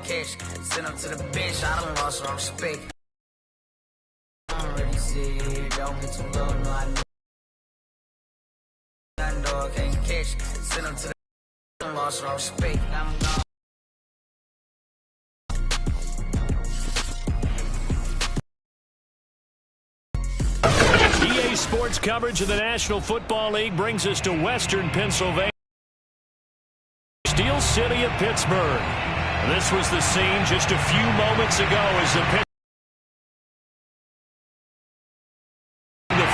catch. Send them to the bench, I done lost all respect. I don't really see it, don't get too low, no, I know. Nothing dog can't catch. Send them to the I done lost all respect. I'm gone. EA Sports coverage of the National Football League brings us to Western Pennsylvania. Steel City of Pittsburgh. This was the scene just a few moments ago as the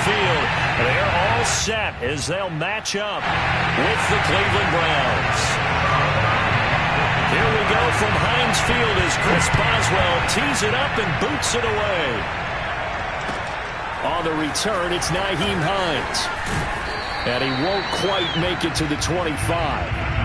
field. They're all set as they'll match up with the Cleveland Browns. Here we go from Heinz Field as Chris Boswell tees it up and boots it away. On the return, it's Nyheim Hines. And he won't quite make it to the 25.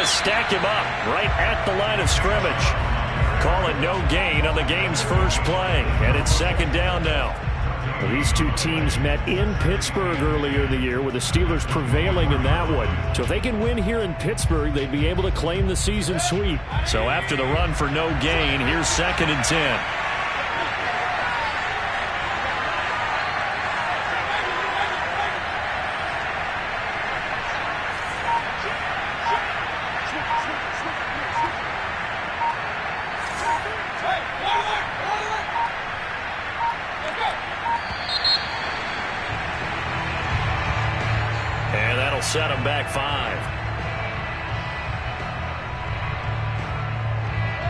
Stack him up right at the line of scrimmage. Call it no gain on the game's first play. And it's second down now. Well, these two teams met in Pittsburgh earlier in the year with the Steelers prevailing in that one. So if they can win here in Pittsburgh, they'd be able to claim the season sweep. So after the run for no gain, here's 2nd and 10. Set him back 5.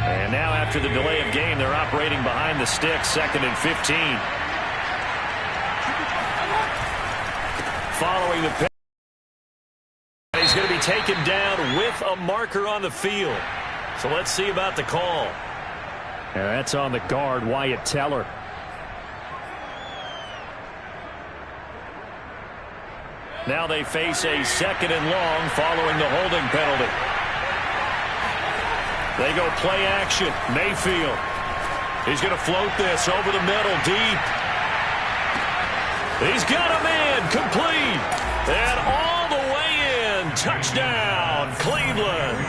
And now after the delay of game, they're operating behind the sticks, 2nd and 15. Following the pick. He's going to be taken down with a marker on the field. So let's see about the call. And that's on the guard, Wyatt Teller. Now they face a 2nd and long following the holding penalty. They go play action. Mayfield. He's going to float this over the middle deep. He's got a man complete. And all the way in. Touchdown, Cleveland.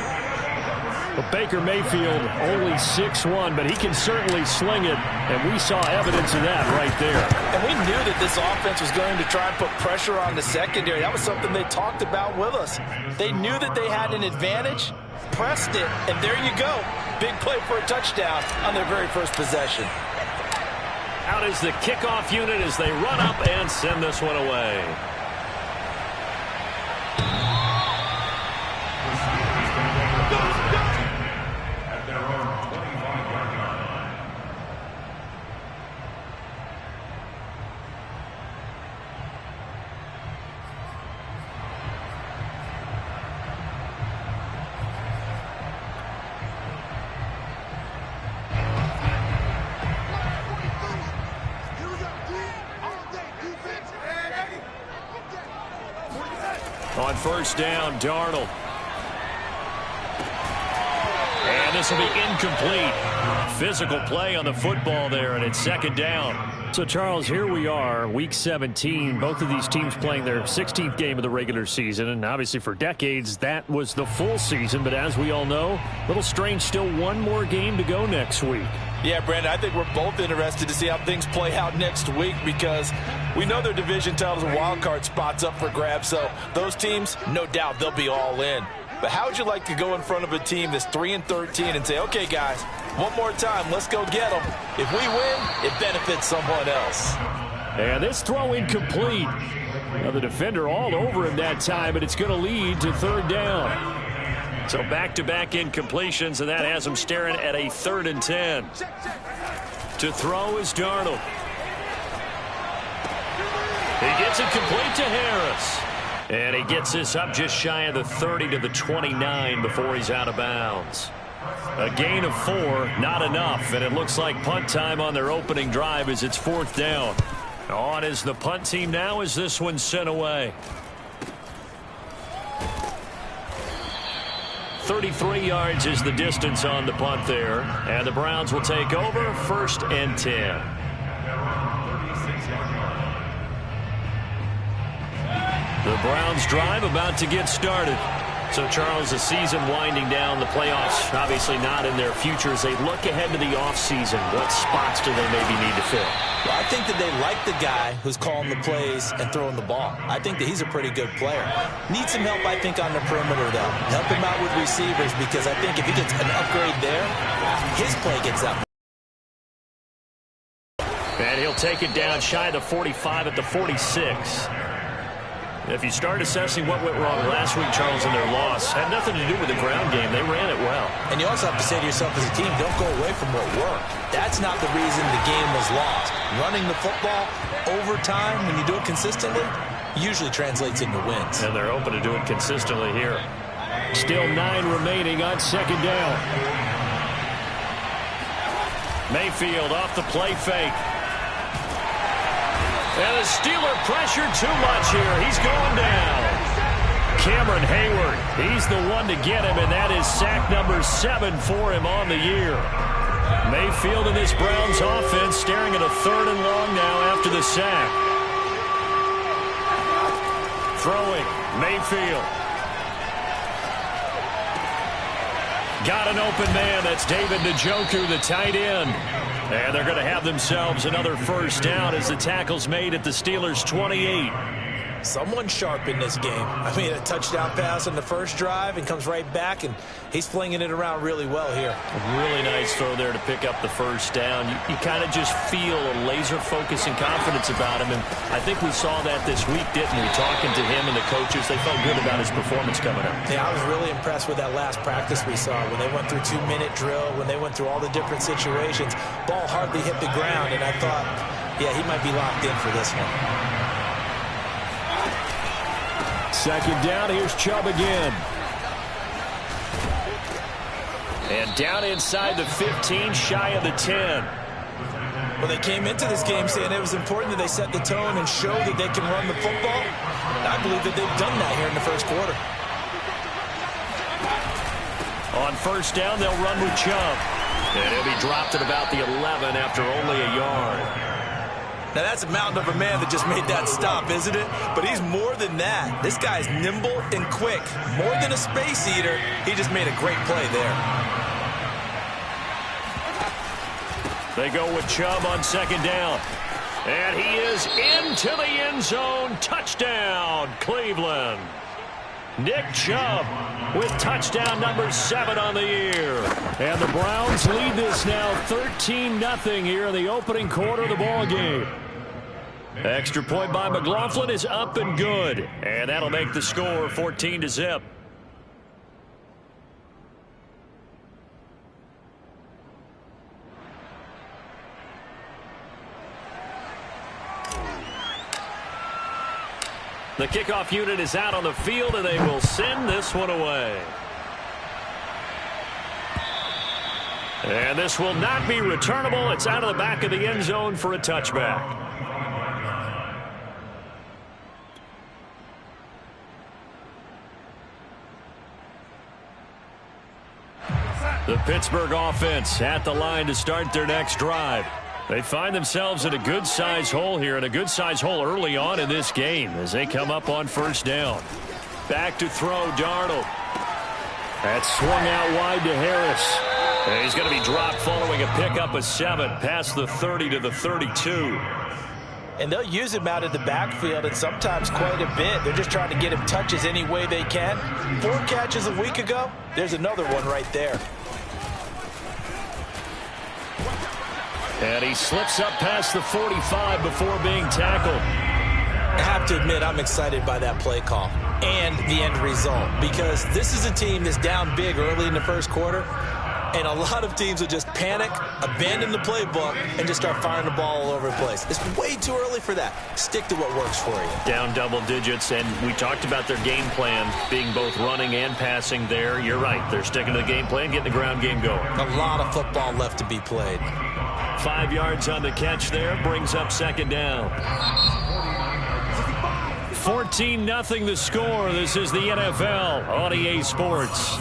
But Baker Mayfield only 6'1", but he can certainly sling it, and we saw evidence of that right there. And we knew that this offense was going to try and put pressure on the secondary. That was something they talked about with us. They knew that they had an advantage, pressed it, and there you go. Big play for a touchdown on their very first possession. Out is the kickoff unit as they run up and send this one away. On first down, Darnold. And this will be incomplete. Physical play on the football there, and it's 2nd down. So, Charles, here we are, Week 17. Both of these teams playing their 16th game of the regular season, and obviously for decades, that was the full season. But as we all know, a little strange, still one more game to go next week. Yeah, Brandon, I think we're both interested to see how things play out next week because we know their division titles and wild card spots up for grabs. So those teams, no doubt, they'll be all in. But how would you like to go in front of a team that's 3-13 and say, okay, guys, one more time, let's go get them. If we win, it benefits someone else. And this throw incomplete. Now the defender all over him that time, but it's going to lead to 3rd down. So back-to-back incompletions, and that has him staring at a 3rd and 10. To throw is Darnold. He gets it complete to Harris. And he gets this up just shy of the 30 to the 29 before he's out of bounds. A gain of 4, not enough, and it looks like punt time on their opening drive as it's 4th down. On is the punt team now as this one's sent away. 33 yards is the distance on the punt there. And the Browns will take over 1st and 10. The Browns drive about to get started. So, Charles, the season winding down, the playoffs obviously not in their future. As they look ahead to the offseason, what spots do they maybe need to fill? Well, I think that they like the guy who's calling the plays and throwing the ball. I think that he's a pretty good player. Needs some help, I think, on the perimeter, though. Help him out with receivers, because I think if he gets an upgrade there, his play gets up. And he'll take it down shy of the 45 at the 46. If you start assessing what went wrong last week, Charles, in their loss, had nothing to do with the ground game. They ran it well. And you also have to say to yourself as a team, don't go away from what worked. That's not the reason the game was lost. Running the football over time, when you do it consistently, usually translates into wins. And they're open to do it consistently here. Still 9 remaining on 2nd down. Mayfield off the play fake. And the Steeler pressure too much here. He's going down. Cameron Hayward, he's the one to get him, and that is sack number 7 for him on the year. Mayfield and this Browns offense staring at a 3rd and long now after the sack. Throwing, Mayfield. Got an open man. That's David Njoku, the tight end. And they're going to have themselves another 1st down as the tackle's made at the Steelers' 28. Someone sharp in this game. I mean, a touchdown pass on the first drive and comes right back, and he's flinging it around really well here. A really nice throw there to pick up the 1st down. You kind of just feel a laser focus and confidence about him, and I think we saw that this week, didn't we? Talking to him and the coaches, they felt good about his performance coming up. Yeah, I was really impressed with that last practice we saw when they went through 2-minute drill, when they went through all the different situations. Ball hardly hit the ground, and I thought, yeah, he might be locked in for this one. 2nd down, here's Chubb again. And down inside the 15, shy of the 10. Well, they came into this game saying it was important that they set the tone and show that they can run the football. I believe that they've done that here in the first quarter. On 1st down, they'll run with Chubb. And he'll be dropped at about the 11 after only a yard. Now, that's a mountain of a man that just made that stop, isn't it? But he's more than that. This guy's nimble and quick. More than a space eater, he just made a great play there. They go with Chubb on 2nd down. And he is into the end zone. Touchdown, Cleveland. Nick Chubb with touchdown number 7 on the year. And the Browns lead this now 13-0 here in the opening quarter of the ball game. Extra point by McLaughlin is up and good. And that'll make the score 14-0. The kickoff unit is out on the field, and they will send this one away. And this will not be returnable. It's out of the back of the end zone for a touchback. The Pittsburgh offense at the line to start their next drive. They find themselves in a good-sized hole here, and a good-sized hole early on in this game as they come up on 1st down. Back to throw, Darnold. That's swung out wide to Harris. And he's going to be dropped following a pickup of 7 past the 30 to the 32. And they'll use him out of the backfield, and sometimes quite a bit. They're just trying to get him touches any way they can. 4 catches a week ago. There's another one right there. And he slips up past the 45 before being tackled. I have to admit, I'm excited by that play call and the end result, because this is a team that's down big early in the first quarter, and a lot of teams will just panic, abandon the playbook, and just start firing the ball all over the place. It's way too early for that. Stick to what works for you. Down double digits, and we talked about their game plan being both running and passing there. You're right. They're sticking to the game plan, getting the ground game going. A lot of football left to be played. 5 yards on the catch there, brings up 2nd down. 14-0 the score. This is the NFL on EA Sports.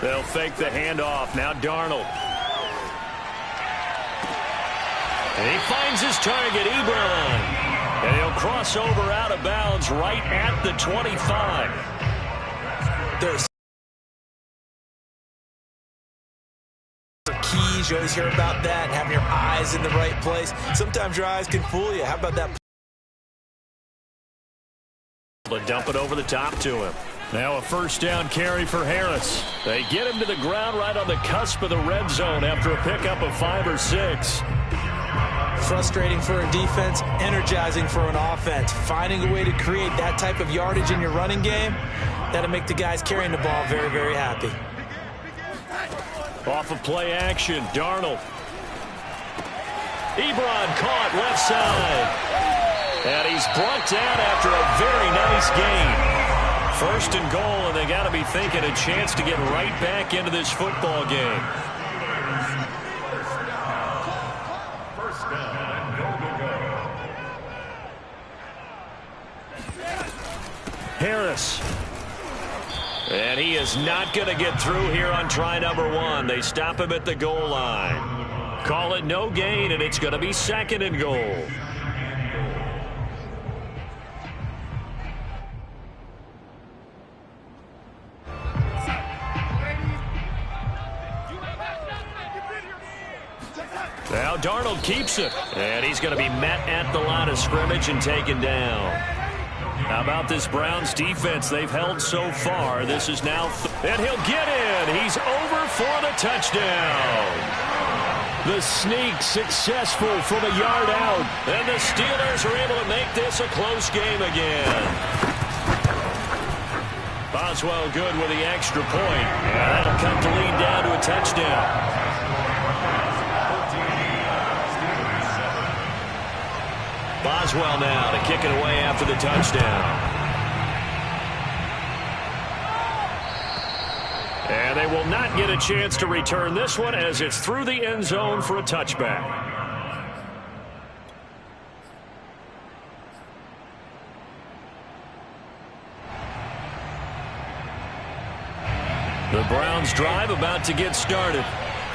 They'll fake the handoff. Now Darnold. And he finds his target, Ebron. And he'll cross over out of bounds right at the 25. There's keys. You always hear about that, having your eyes in the right place. Sometimes your eyes can fool you. How about that? They'll dump it over the top to him. Now a first down carry for Harris. They get him to the ground right on the cusp of the red zone after a pickup of 5 or 6. Frustrating for a defense, energizing for an offense. Finding a way to create that type of yardage in your running game, that'll make the guys carrying the ball very, very happy. Off of play action, Darnold. Ebron caught left side. And he's brought down after a very nice gain. First and goal, and they got to be thinking a chance to get right back into this football game. First down, goal to go. Harris. And he is not going to get through here on try number 1. They stop him at the goal line. Call it no gain, and it's going to be second and goal. Now Darnold keeps it, and he's going to be met at the line of scrimmage and taken down. How about this Browns defense? They've held so far. This is now, and he'll get in. He's over for the touchdown. The sneak successful from a yard out, and the Steelers are able to make this a close game again. Boswell good with the extra point, and that'll come to lead down to a touchdown. Boswell now to kick it away after the touchdown. And they will not get a chance to return this one as it's through the end zone for a touchback. The Browns drive about to get started.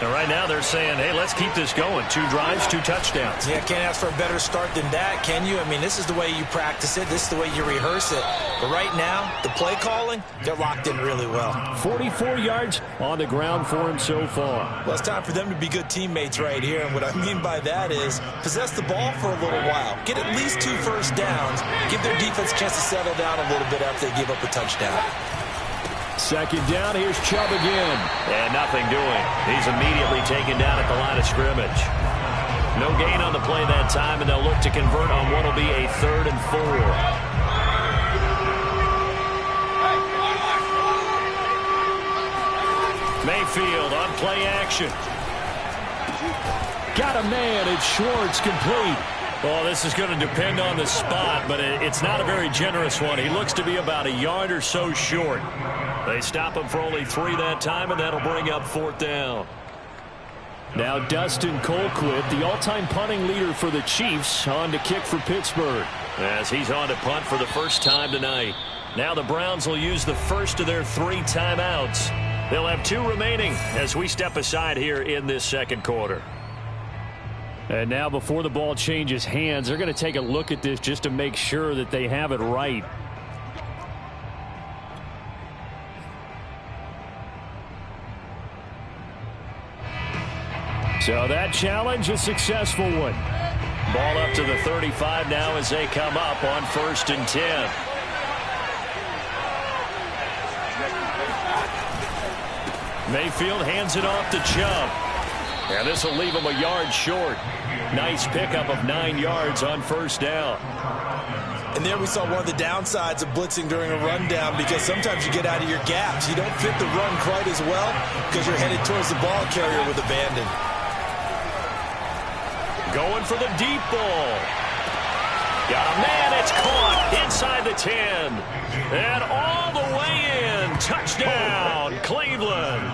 And right now they're saying, hey, let's keep this going. 2 drives, 2 touchdowns. Yeah, can't ask for a better start than that, can you? I mean, this is the way you practice it. This is the way you rehearse it. But right now, the play calling, they're locked in really well. 44 yards on the ground for him so far. Well, it's time for them to be good teammates right here. And what I mean by that is possess the ball for a little while. Get at least 2 first downs. Give their defense a chance to settle down a little bit after they give up a touchdown. Second down, here's Chubb again. And nothing doing. He's immediately taken down at the line of scrimmage. No gain on the play that time, and they'll look to convert on what will be a 3rd and 4. Mayfield on play action. Got a man. It's Schwartz, complete. Well, this is going to depend on the spot, but it's not a very generous one. He looks to be about a yard or so short. They stop him for only 3 that time, and that'll bring up 4th down. Now Dustin Colquitt, the all-time punting leader for the Chiefs, on to kick for Pittsburgh. As he's on to punt for the first time tonight. Now the Browns will use the first of their 3 timeouts. They'll have 2 remaining as we step aside here in this second quarter. And now before the ball changes hands, they're going to take a look at this just to make sure that they have it right. So that challenge, a successful one. Ball up to the 35 now as they come up on 1st and 10. Mayfield hands it off to Chubb. And this will leave him a yard short. Nice pickup of 9 yards on 1st down. And there we saw one of the downsides of blitzing during a rundown, because sometimes you get out of your gaps. You don't fit the run quite as well because you're headed towards the ball carrier with abandon. Going for the deep ball. Got a man. It's caught inside the 10. And all the way in. Touchdown, Cleveland.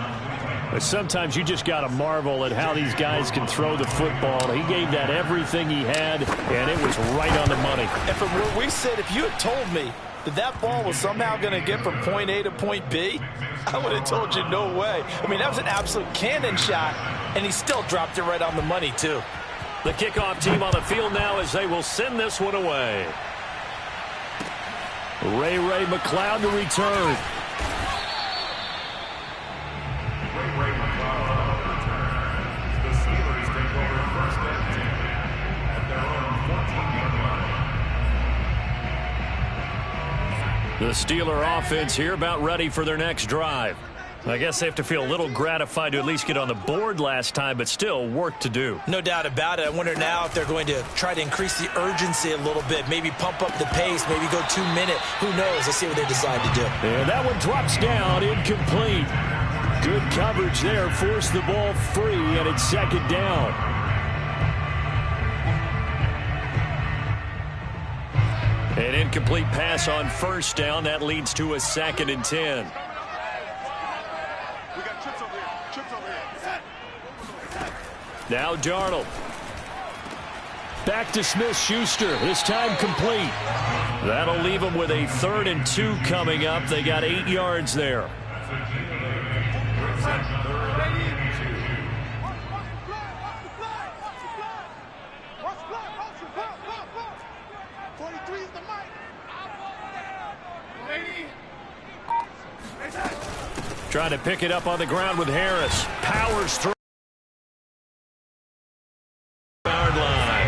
But sometimes you just got to marvel at how these guys can throw the football. He gave that everything he had, and it was right on the money. And from where we sit, if you had told me that ball was somehow going to get from point A to point B, I would have told you no way. I mean, that was an absolute cannon shot, and he still dropped it right on the money, too. The kickoff team on the field now as they will send this one away. Ray McLeod to return. Ray McLeod on the return. The Steelers take over first and 10 at their own 14-yard line. The Steeler offense here about ready for their next drive. I guess they have to feel a little gratified to at least get on the board last time, but still work to do. No doubt about it. I wonder now if they're going to try to increase the urgency a little bit, maybe pump up the pace, maybe go 2 minute. Who knows? Let's see what they decide to do. And that one drops down, incomplete. Good coverage there, forced the ball free, and it's second down. An incomplete pass on first down. That leads to a 2nd and 10. Now Darnold. Back to Smith-Schuster. This time complete. That'll leave them with a 3rd and 2 coming up. They got 8 yards there. Trying to pick it up on the ground with Harris. Powers through. Yard line.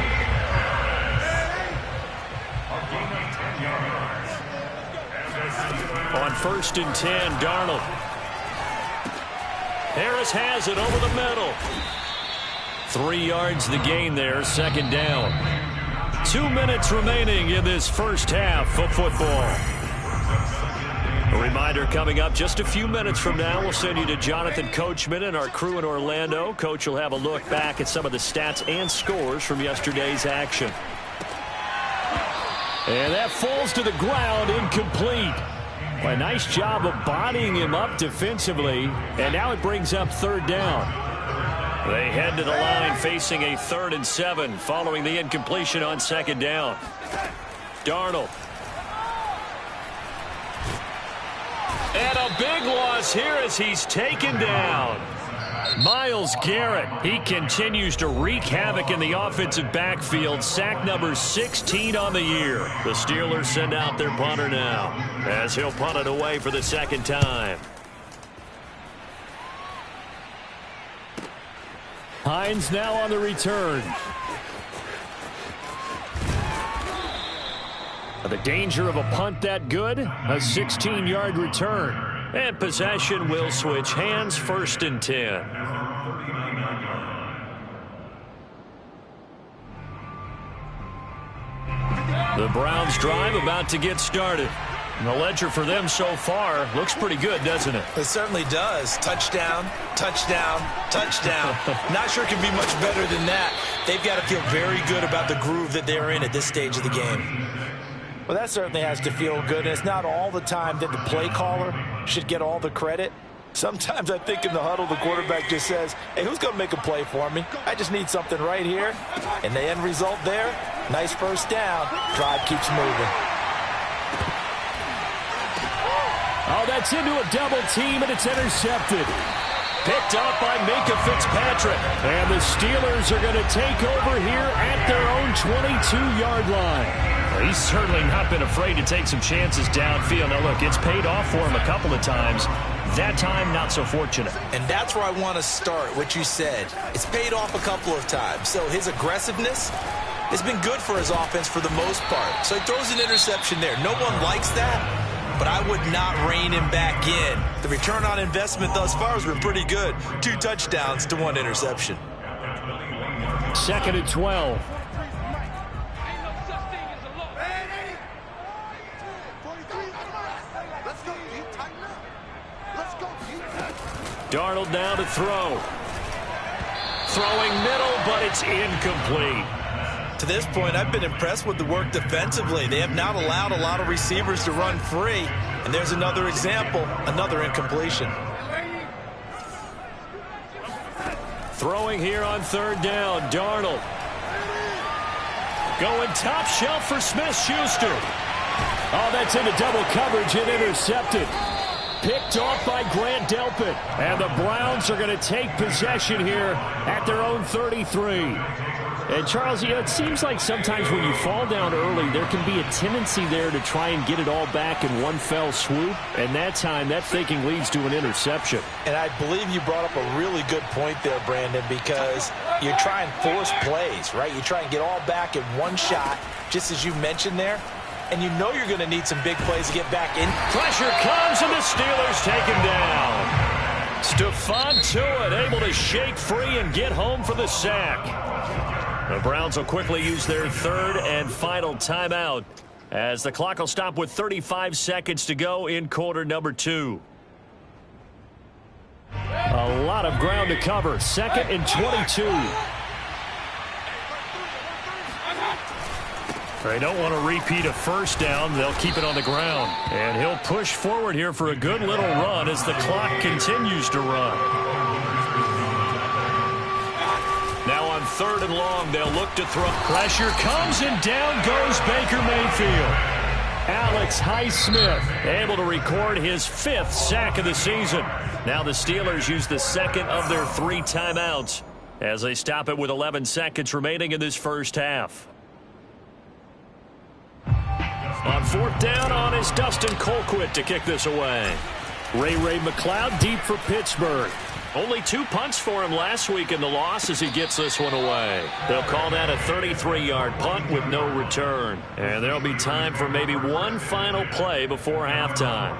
On 1st and 10, Darnold. Harris has it over the middle. 3 yards the gain there, 2nd down. 2 minutes remaining in this first half of football. A reminder coming up just a few minutes from now. We'll send you to Jonathan Coachman and our crew in Orlando. Coach will have a look back at some of the stats and scores from yesterday's action. And that falls to the ground, incomplete. Well, a nice job of bodying him up defensively. And now it brings up 3rd down. They head to the line facing a 3rd and 7 following the incompletion on 2nd down. Darnold. And a big loss here as he's taken down. Myles Garrett, he continues to wreak havoc in the offensive backfield. Sack number 16 on the year. The Steelers send out their punter now as he'll punt it away for the 2nd time. Hines now on the return. The danger of a punt that good? A 16-yard return. And possession will switch hands, 1st and 10. The Browns drive about to get started. And the ledger for them so far looks pretty good, doesn't it? It certainly does. Touchdown, touchdown, touchdown. Not sure it can be much better than that. They've got to feel very good about the groove that they're in at this stage of the game. Well, that certainly has to feel good. And it's not all the time that the play caller should get all the credit. Sometimes I think in the huddle, the quarterback just says, hey, who's going to make a play for me? I just need something right here. And the end result there, nice 1st down. Drive keeps moving. Oh, that's into a double team, and it's intercepted. Picked up by Minkah Fitzpatrick. And the Steelers are going to take over here at their own 22-yard line. Well, he's certainly not been afraid to take some chances downfield. Now, look, it's paid off for him a couple of times. That time, not so fortunate. And that's where I want to start, what you said. It's paid off a couple of times. So his aggressiveness has been good for his offense for the most part. So he throws an interception there. No one likes that, but I would not rein him back in. The return on investment thus far has been pretty good. 2 touchdowns to 1 interception. 2nd and 12. Darnold now to throw. Throwing middle, but it's incomplete. To this point, I've been impressed with the work defensively. They have not allowed a lot of receivers to run free. And there's another example, another incompletion. Throwing here on third down, Darnold. Going top shelf for Smith-Schuster. Oh, that's into double coverage and intercepted. Picked off by Grant Delpit. And the Browns are going to take possession here at their own 33. And, Charles, it seems like sometimes when you fall down early, there can be a tendency there to try and get it all back in one fell swoop. And that time, that thinking leads to an interception. And I believe you brought up a really good point there, Brandon, because you try and force plays, right? You try and get all back in one shot, just as you mentioned there. And you know you're going to need some big plays to get back in. Pressure comes, and the Steelers take him down. Stephon Tuitt able to shake free and get home for the sack. The Browns will quickly use their third and final timeout as the clock will stop with 35 seconds to go in quarter number 2. A lot of ground to cover. 2nd and 22. They don't want to repeat a first down. They'll keep it on the ground. And he'll push forward here for a good little run as the clock continues to run. Now on 3rd and long, they'll look to throw. Pressure comes, and down goes Baker Mayfield. Alex Highsmith able to record his 5th sack of the season. Now the Steelers use the 2nd of their 3 timeouts as they stop it with 11 seconds remaining in this first half. On 4th down on is Dustin Colquitt to kick this away. Ray McLeod deep for Pittsburgh. Only 2 punts for him last week in the loss as he gets this one away. They'll call that a 33-yard punt with no return. And there'll be time for maybe one final play before halftime.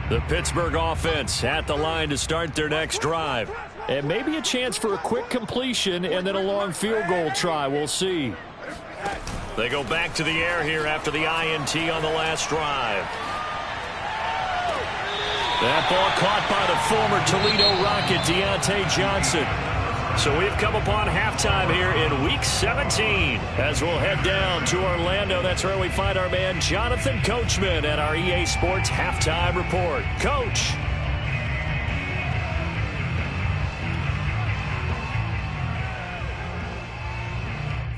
The Pittsburgh offense at the line to start their next drive. And maybe a chance for a quick completion and then a long field goal try. We'll see. They go back to the air here after the INT on the last drive. That ball caught by the former Toledo Rocket, Deontay Johnson. So we've come upon halftime here in Week 17 as we'll head down to Orlando. That's where we find our man Jonathan Coachman at our EA Sports Halftime Report. Coach.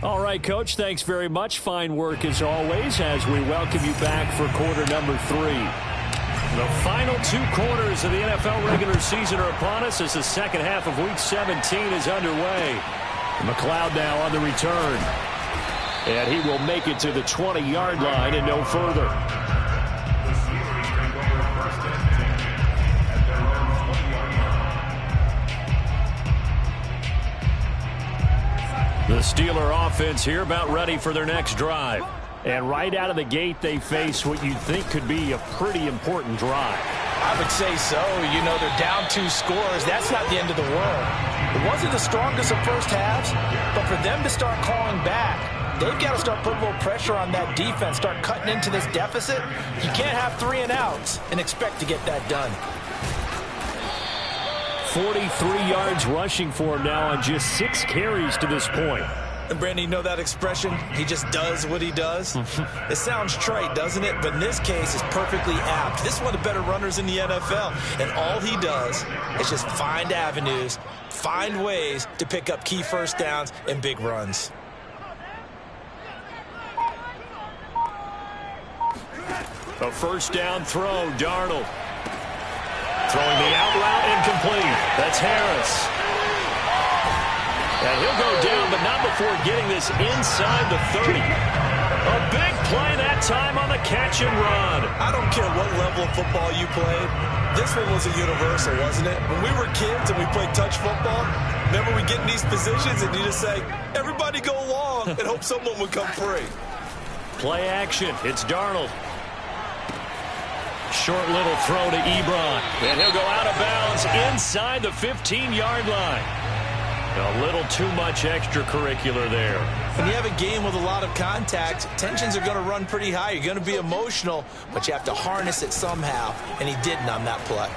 All right, Coach, thanks very much. Fine work as always as we welcome you back for quarter number 3. The final 2 quarters of the NFL regular season are upon us as the second half of Week 17 is underway. McLeod now on the return. And he will make it to the 20-yard line and no further. The Steelers take over 1st and 10 at their own 20-yard line. The Steeler offense here about ready for their next drive. And right out of the gate, they face what you'd think could be a pretty important drive. I would say so. You know, they're down 2 scores. That's not the end of the world. It wasn't the strongest of first halves, but for them to start calling back, they've got to start putting a little pressure on that defense, start cutting into this deficit. You can't have 3 and outs and expect to get that done. 43 yards rushing for him now on just 6 carries to this point. And Brandon, you know that expression? He just does what he does. It sounds trite, doesn't it? But in this case, it's perfectly apt. This is one of the better runners in the NFL. And all he does is just find avenues, find ways to pick up key first downs and big runs. A first down throw, Darnold. Throwing the out route incomplete. That's Harris. And he'll go down, but not before getting this inside the 30. A big play that time on the catch and run. I don't care what level of football you played. This one was a universal, wasn't it? When we were kids and we played touch football, remember we get in these positions and you just say, everybody go long, and hope someone would come free. Play action. It's Darnold. Short little throw to Ebron. And he'll go out of bounds inside the 15-yard line. A little too much extracurricular there. When you have a game with a lot of contact, tensions are going to run pretty high. You're going to be emotional, but you have to harness it somehow, and he didn't on that play.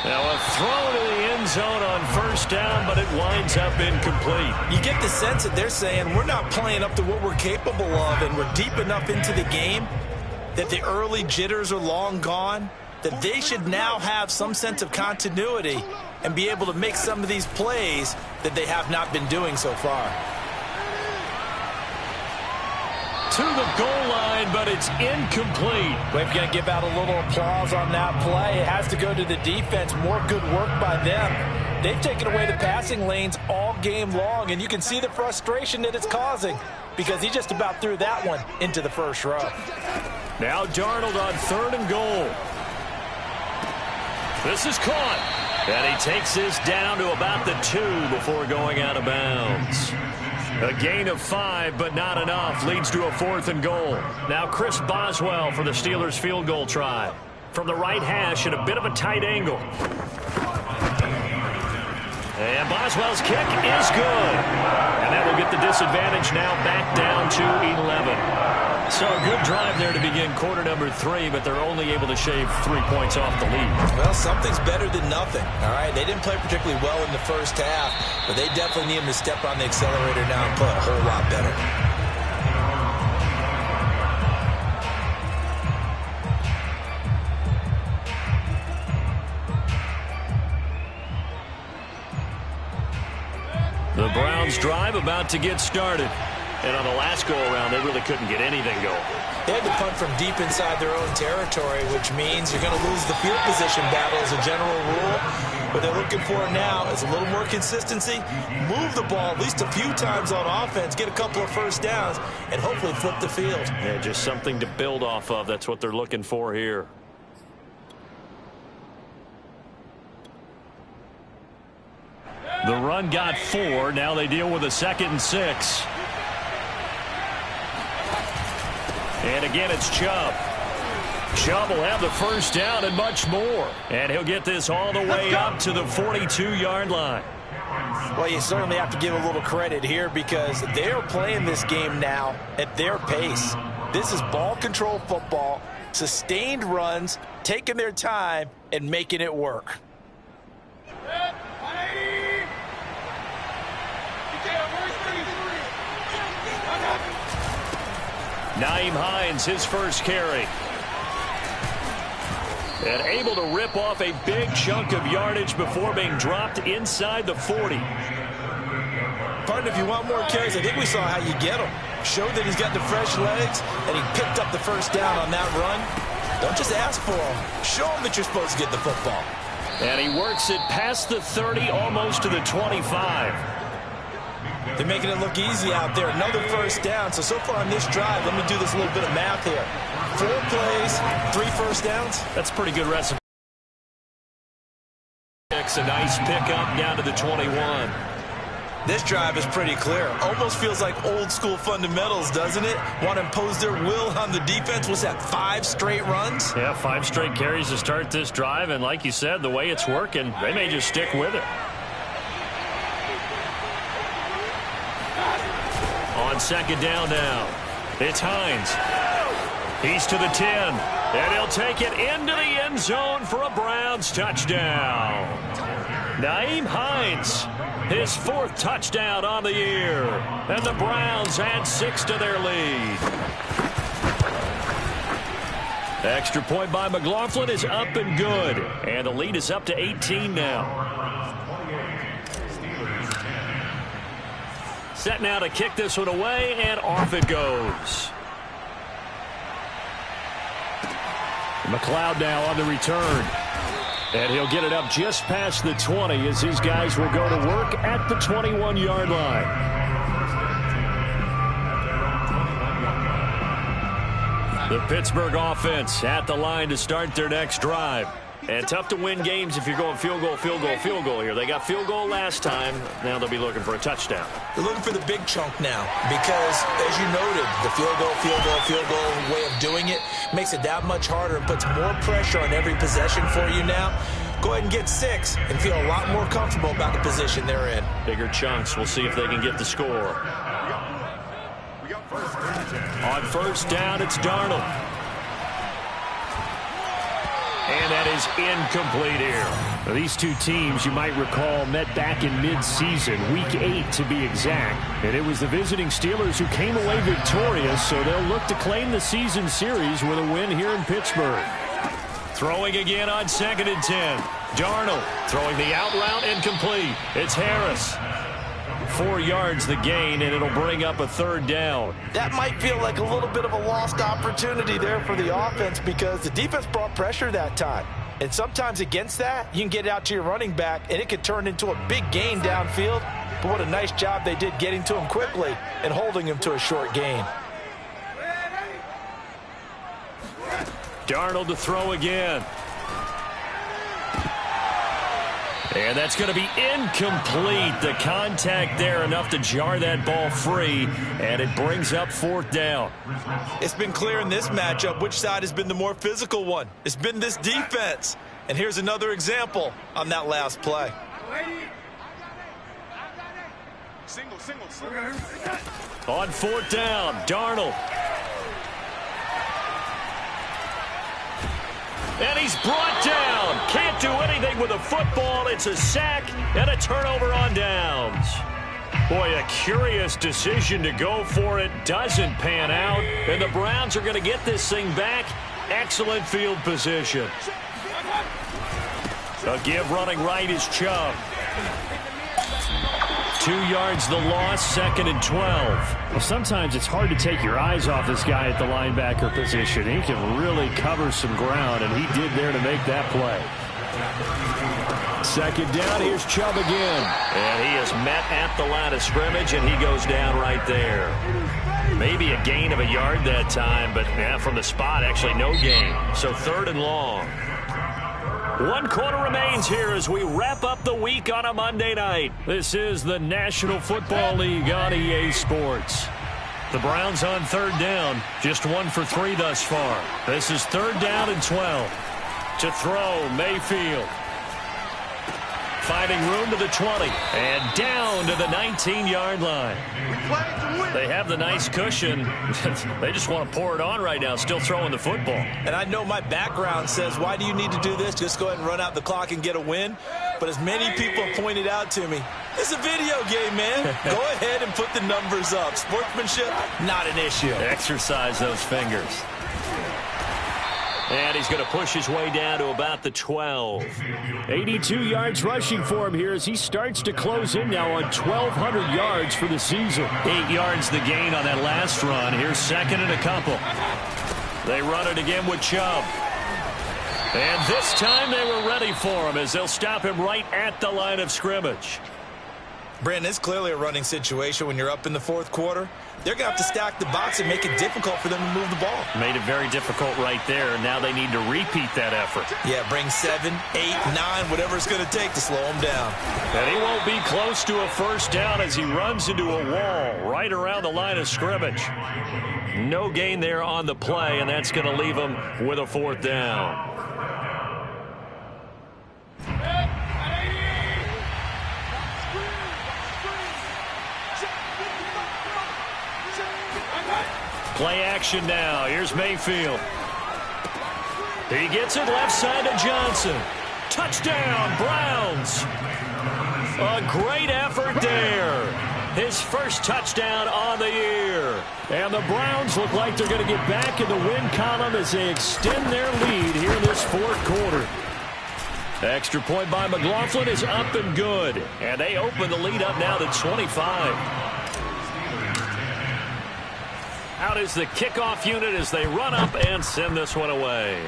Now a throw to the end zone on first down, but it winds up incomplete. You get the sense that they're saying we're not playing up to what we're capable of, and we're deep enough into the game that the early jitters are long gone. that they should now have some sense of continuity and be able to make some of these plays that they have not been doing so far. To the goal line, but it's incomplete. We're going to give out a little applause on that play. It has to go to the defense. More good work by them. They've taken away the passing lanes all game long, and you can see the frustration that it's causing because he just about threw that one into the first row. Now Darnold on 3rd and goal. This is caught. And he takes this down to about the 2 before going out of bounds. A gain of 5, but not enough. Leads to a 4th and goal. Now Chris Boswell for the Steelers field goal try. From the right hash at a bit of a tight angle. And Boswell's kick is good. And that will get the disadvantage now back down to 11. So a good drive there to begin quarter number 3, but they're only able to shave 3 points off the lead. Well, something's better than nothing, all right? They didn't play particularly well in the first half, but they definitely need them to step on the accelerator now and play a whole lot better. The Browns drive about to get started. And on the last go-around, they really couldn't get anything going. They had to punt from deep inside their own territory, which means you're going to lose the field position battle as a general rule. What they're looking for now is a little more consistency, move the ball at least a few times on offense, get a couple of first downs, and hopefully flip the field. Yeah, just something to build off of. That's what they're looking for here. The run got 4. Now they deal with a 2nd and 6. And again, it's Chubb. Chubb will have the first down and much more. And he'll get this all the way up to the 42-yard line. Well, you certainly have to give a little credit here because they're playing this game now at their pace. This is ball control football, sustained runs, taking their time, and making it work. Nyheim Hines, his first carry. And able to rip off a big chunk of yardage before being dropped inside the 40. Partner, if you want more carries, I think we saw how you get them. Showed that he's got the fresh legs, and he picked up the first down on that run. Don't just ask for them. Show them that you're supposed to get the football. And he works it past the 30, almost to the 25. They're making it look easy out there. Another first down. So far on this drive, let me do this little bit of math here. 4 plays, 3 first downs. That's a pretty good recipe. A nice pickup down to the 21. This drive is pretty clear. Almost feels like old school fundamentals, doesn't it? Want to impose their will on the defense. What's that, 5 straight runs? Yeah, 5 straight carries to start this drive. And like you said, the way it's working, they may just stick with it. On 2nd down now, it's Hines. He's to the 10, and he'll take it into the end zone for a Browns touchdown. Nyheim Hines, his 4th touchdown on the year, and the Browns add 6 to their lead. Extra point by McLaughlin is up and good, and the lead is up to 18 now. Set now to kick this one away, and off it goes. McLeod now on the return. And he'll get it up just past the 20 as these guys will go to work at the 21-yard line. The Pittsburgh offense at the line to start their next drive. And tough to win games if you're going field goal, field goal, field goal here. They got field goal last time. Now they'll be looking for a touchdown. They're looking for the big chunk now because, as you noted, the field goal, field goal, field goal way of doing it makes it that much harder and puts more pressure on every possession for you now. Go ahead and get 6 and feel a lot more comfortable about the position they're in. Bigger chunks. We'll see if they can get the score. On 1st down, it's Darnold. And that is incomplete here. These two teams, you might recall, met back in mid-season, Week 8 to be exact. And it was the visiting Steelers who came away victorious, so they'll look to claim the season series with a win here in Pittsburgh. Throwing again on 2nd and 10. Darnold throwing the out route incomplete. It's Harris. 4 yards the gain, and it'll bring up a 3rd down. That might feel like a little bit of a lost opportunity there for the offense because the defense brought pressure that time. And sometimes against that, you can get it out to your running back, and it could turn into a big gain downfield. But what a nice job they did getting to him quickly and holding him to a short gain. Darnold to throw again. And that's going to be incomplete. The contact there enough to jar that ball free, and it brings up 4th down. It's been clear in this matchup which side has been the more physical one. It's been this defense. And here's another example on that last play. On 4th down, Darnold. And he's brought down. Can't do anything with a football. It's a sack and a turnover on downs. Boy, a curious decision to go for it. Doesn't pan out. And the Browns are going to get this thing back. Excellent field position. A give running right is Chubb. 2 yards the loss, 2nd and 12. Well, sometimes it's hard to take your eyes off this guy at the linebacker position. He can really cover some ground, and he did there to make that play. 2nd down, here's Chubb again. And he is met at the line of scrimmage, and he goes down right there. Maybe a gain of a yard that time, but yeah, from the spot, actually no gain. So 3rd and long. 1 quarter remains here as we wrap up the week on a Monday night. This is the National Football League on EA Sports. The Browns on 3rd down, just 1 for 3 thus far. This is 3rd down and 12. To throw, Mayfield. Finding room to the 20 and down to the 19-yard line. They have the nice cushion. They just want to pour it on right now, still throwing the football. And I know my background says, why do you need to do this? Just go ahead and run out the clock and get a win. But as many people have pointed out to me, it's a video game, man. Go ahead and put the numbers up. Sportsmanship, not an issue. Exercise those fingers. And he's going to push his way down to about the 12. 82 yards rushing for him here as he starts to close in now on 1,200 yards for the season. 8 yards the gain on that last run. Here's 2nd and a couple. They run it again with Chubb. And this time they were ready for him as they'll stop him right at the line of scrimmage. Brandon, it's clearly a running situation when you're up in the 4th quarter. They're going to have to stack the box and make it difficult for them to move the ball. Made it very difficult right there. Now they need to repeat that effort. Yeah, bring 7, 8, 9, whatever it's going to take to slow him down. And he won't be close to a 1st down as he runs into a wall right around the line of scrimmage. No gain there on the play, and that's going to leave him with a 4th down. Play action now. Here's Mayfield. He gets it left side to Johnson. Touchdown, Browns. A great effort there. His first touchdown on the year. And the Browns look like they're going to get back in the win column as they extend their lead here in this 4th quarter. Extra point by McLaughlin is up and good. And they open the lead up now to 25. Out is the kickoff unit as they run up and send this one away.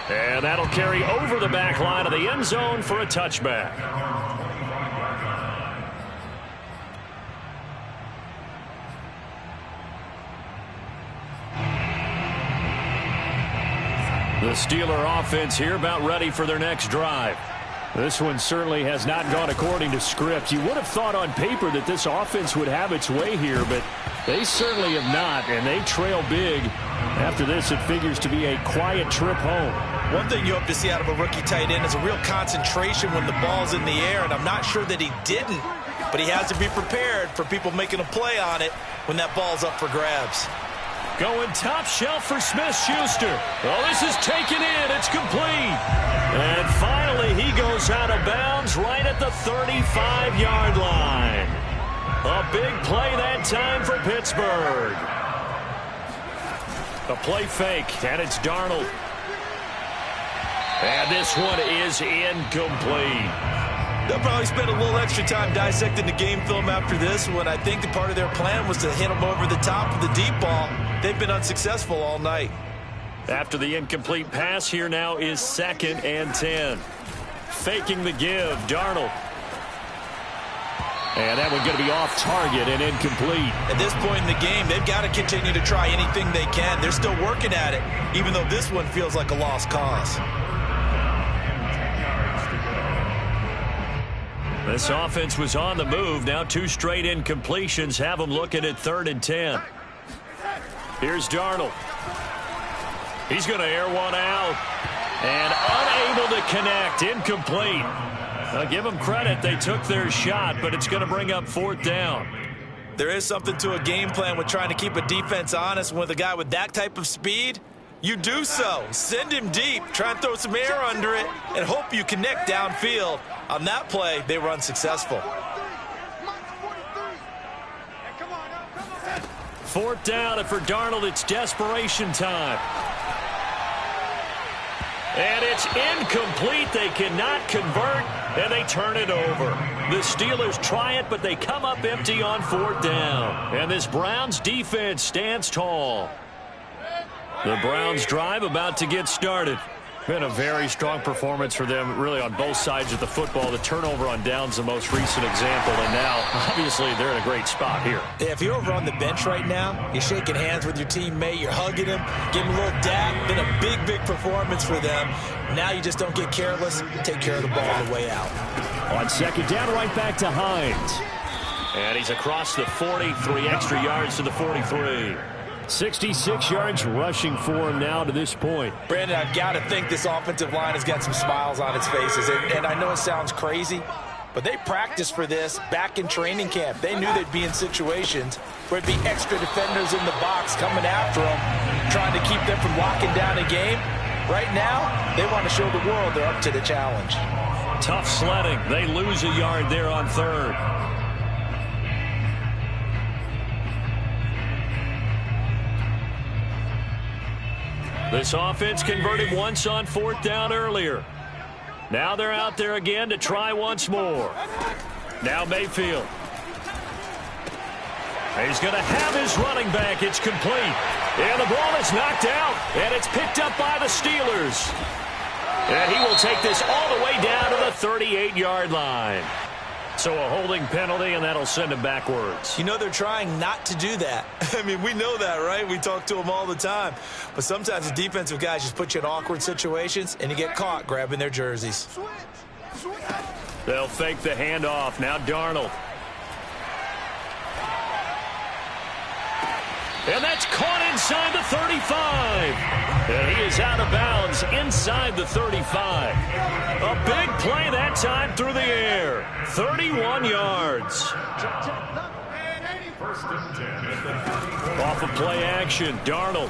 And that'll carry over the back line of the end zone for a touchback. The Steeler offense here about ready for their next drive. This one certainly has not gone according to script. You would have thought on paper that this offense would have its way here, but they certainly have not, and they trail big. After this, it figures to be a quiet trip home. One thing you hope to see out of a rookie tight end is a real concentration when the ball's in the air, and I'm not sure that he didn't, but he has to be prepared for people making a play on it when that ball's up for grabs. Going top shelf for Smith-Schuster. Oh, this is taken in. It's complete. And finally, he goes out of bounds right at the 35-yard line. A big play that time for Pittsburgh. A play fake, and it's Darnold. And this one is incomplete. They'll probably spend a little extra time dissecting the game film after this one. I think the part of their plan was to hit them over the top of the deep ball. They've been unsuccessful all night. After the incomplete pass, here now is 2nd and 10. Faking the give, Darnold. And that one going to be off target and incomplete. At this point in the game, they've got to continue to try anything they can. They're still working at it, even though this one feels like a lost cause. This offense was on the move. Now 2 straight incompletions have them looking at 3rd and 10. Here's Darnold. He's going to air one out. And unable to connect. Incomplete. I'll give them credit. They took their shot, but it's going to bring up 4th down. There is something to a game plan with trying to keep a defense honest. With a guy with that type of speed, you do so. Send him deep. Try and throw some air under it and hope you connect downfield. On that play, they were unsuccessful. 4th down, and for Darnold, it's desperation time. And it's incomplete. They cannot convert, and they turn it over. The Steelers try it, but they come up empty on 4th down. And this Browns defense stands tall. The Browns drive about to get started. Been a very strong performance for them, really, on both sides of the football. The turnover on downs, the most recent example, and now, obviously, they're in a great spot here. Yeah, if you're over on the bench right now, you're shaking hands with your teammate, you're hugging him, giving him a little dap. Been a big, big performance for them. Now you just don't get careless. Take care of the ball on the way out. On 2nd down, right back to Hines. And he's across the 43 extra yards to the 43. 66 yards rushing for him now to this point. Brandon, I've got to think this offensive line has got some smiles on its faces. And I know it sounds crazy, but they practiced for this back in training camp. They knew they'd be in situations where it'd be extra defenders in the box coming after them, trying to keep them from locking down a game. Right now, they want to show the world they're up to the challenge. Tough sledding. They lose a yard there on 3rd. This offense converted once on 4th down earlier. Now they're out there again to try once more. Now Mayfield. He's going to have his running back. It's complete. And the ball is knocked out. And it's picked up by the Steelers. And he will take this all the way down to the 38-yard line. So a holding penalty, and that'll send him backwards. You know, they're trying not to do that. I mean, we know that, right? We talk to them all the time. But sometimes the defensive guys just put you in awkward situations, and you get caught grabbing their jerseys. They'll fake the handoff. Now Darnold. And that's caught inside the 35. And he is out of bounds inside the 35. A big play that time through the air. 31 yards. Off of play action, Darnold.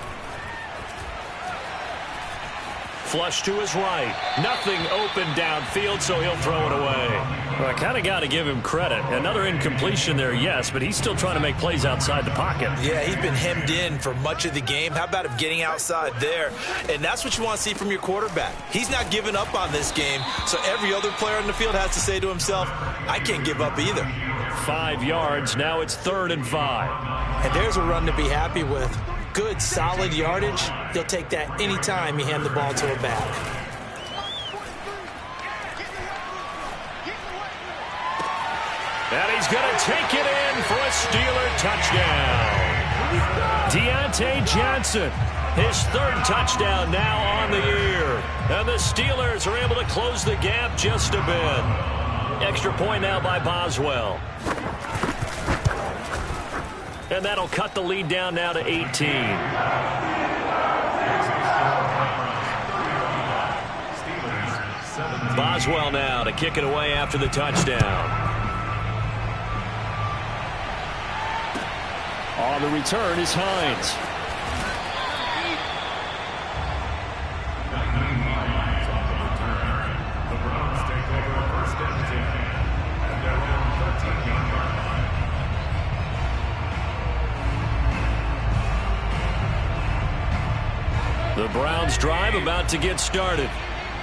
Flush to his right. Nothing open downfield, so he'll throw it away. Well, I kind of got to give him credit. Another incompletion there, yes, but he's still trying to make plays outside the pocket. Yeah, he's been hemmed in for much of the game. How about him getting outside there? And that's what you want to see from your quarterback. He's not giving up on this game, so every other player on the field has to say to himself, I can't give up either. 5 yards. Now it's 3rd and 5. And there's a run to be happy with. Good, solid yardage. He'll take that anytime you hand the ball to a back. And he's going to take it in for a Steeler touchdown. Deontay Johnson, his 3rd touchdown now on the year. And the Steelers are able to close the gap just a bit. Extra point now by Boswell. And that'll cut the lead down now to 18. Boswell now to kick it away after the touchdown. On the return is Hines. The Browns take over 1st and 10 at their own 13-yard line. Browns drive about to get started.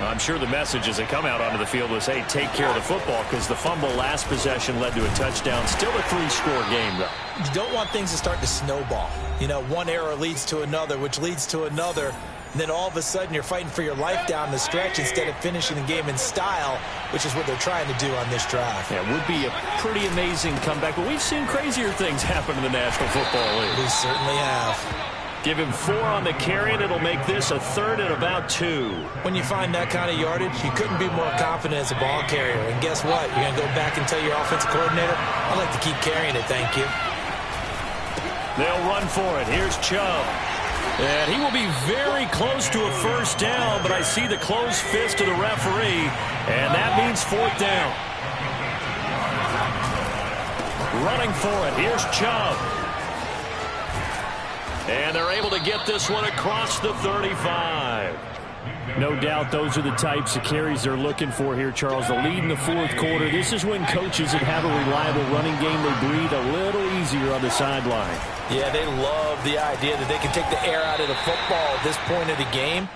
I'm sure the message as they come out onto the field was, hey, take care of the football, because the fumble last possession led to a touchdown. Still a 3-score game, though. You don't want things to start to snowball. You know, one error leads to another, which leads to another. And then all of a sudden you're fighting for your life down the stretch instead of finishing the game in style, which is what they're trying to do on this drive. Yeah, it would be a pretty amazing comeback, but we've seen crazier things happen in the National Football League. We certainly have. Give him 4 on the carry, and it'll make this a 3rd and about 2. When you find that kind of yardage, you couldn't be more confident as a ball carrier. And guess what? You're going to go back and tell your offensive coordinator, I'd like to keep carrying it, thank you. They'll run for it. Here's Chubb. And he will be very close to a first down, but I see the closed fist of the referee, and that means 4th down. Running for it. Here's Chubb. And they're able to get this one across the 35. No doubt those are the types of carries they're looking for here, Charles. The lead in the 4th quarter. This is when coaches that have a reliable running game, they breathe a little easier on the sideline. Yeah, they love the idea that they can take the air out of the football at this point of the game.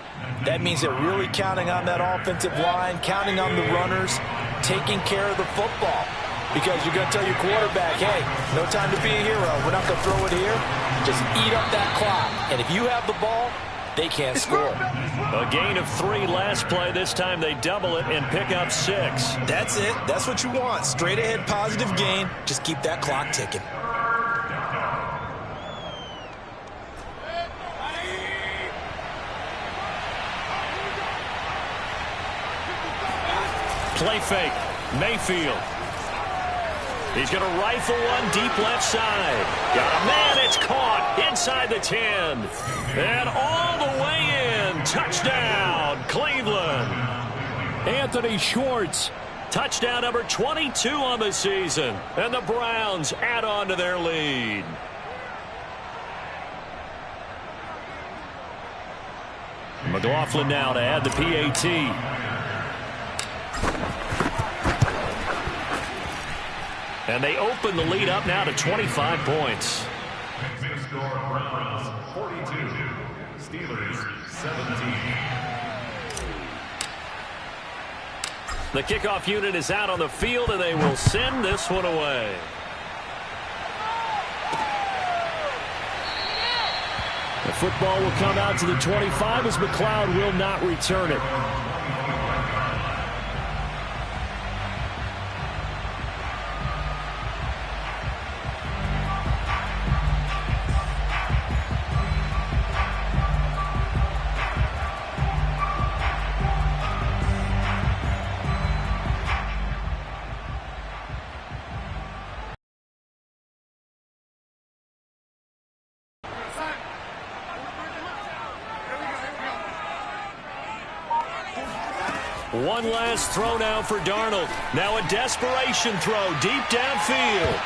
That means they're really counting on that offensive line, counting on the runners, taking care of the football. Because you're going to tell your quarterback, hey, no time to be a hero. We're not going to throw it here. Just eat up that clock. And if you have the ball, they can't score. A gain of 3 last play. This time they double it and pick up 6. That's it. That's what you want. Straight ahead positive gain. Just keep that clock ticking. Play fake. Mayfield. He's going to rifle one deep left side. Got a man. It's caught inside the 10. And all the way in. Touchdown, Cleveland. Anthony Schwartz. Touchdown number 22 on the season. And the Browns add on to their lead. McLaughlin now to add the PAT. And they open the lead up now to 25 points. Score Browns 42, Steelers 17. The kickoff unit is out on the field, and they will send this one away. The football will come out to the 25 as McLeod will not return it. One last throw now for Darnold. Now a desperation throw deep downfield.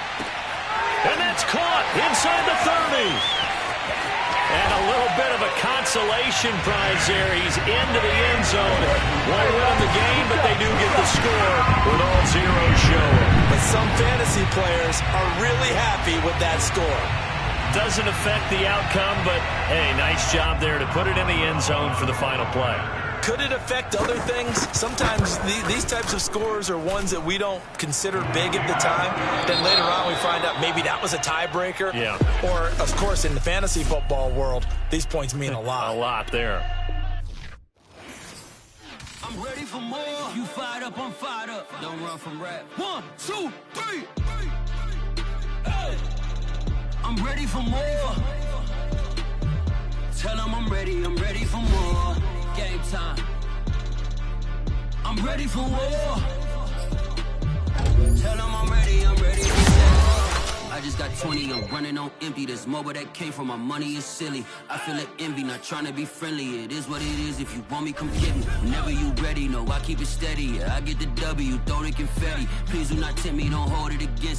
And that's caught inside the 30. And a little bit of a consolation prize there. He's into the end zone. Won't win the game, but they do get the score with all zeros showing. But some fantasy players are really happy with that score. Doesn't affect the outcome, but, hey, nice job there to put it in the end zone for the final play. Could it affect other things? Sometimes these types of scores are ones that we don't consider big at the time. Then later on we find out maybe that was a tiebreaker. Yeah. Or, of course, in the fantasy football world, these points mean a lot. A lot there. I'm ready for more. You fired up, I'm fired up. Don't run from rap. 1, 2, 3. Hey. I'm ready for more. Tell them I'm ready for more. Game time. I'm ready for war. Tell them I'm ready for war. I just got 20, I'm running on empty. This mobile that came from my money is silly. I feel like envy, not trying to be friendly. It is what it is, if you want me, come get me. Whenever you ready, no, I keep it steady. Yeah, I get the W, throw the confetti. Please do not tempt me, don't hold it against me.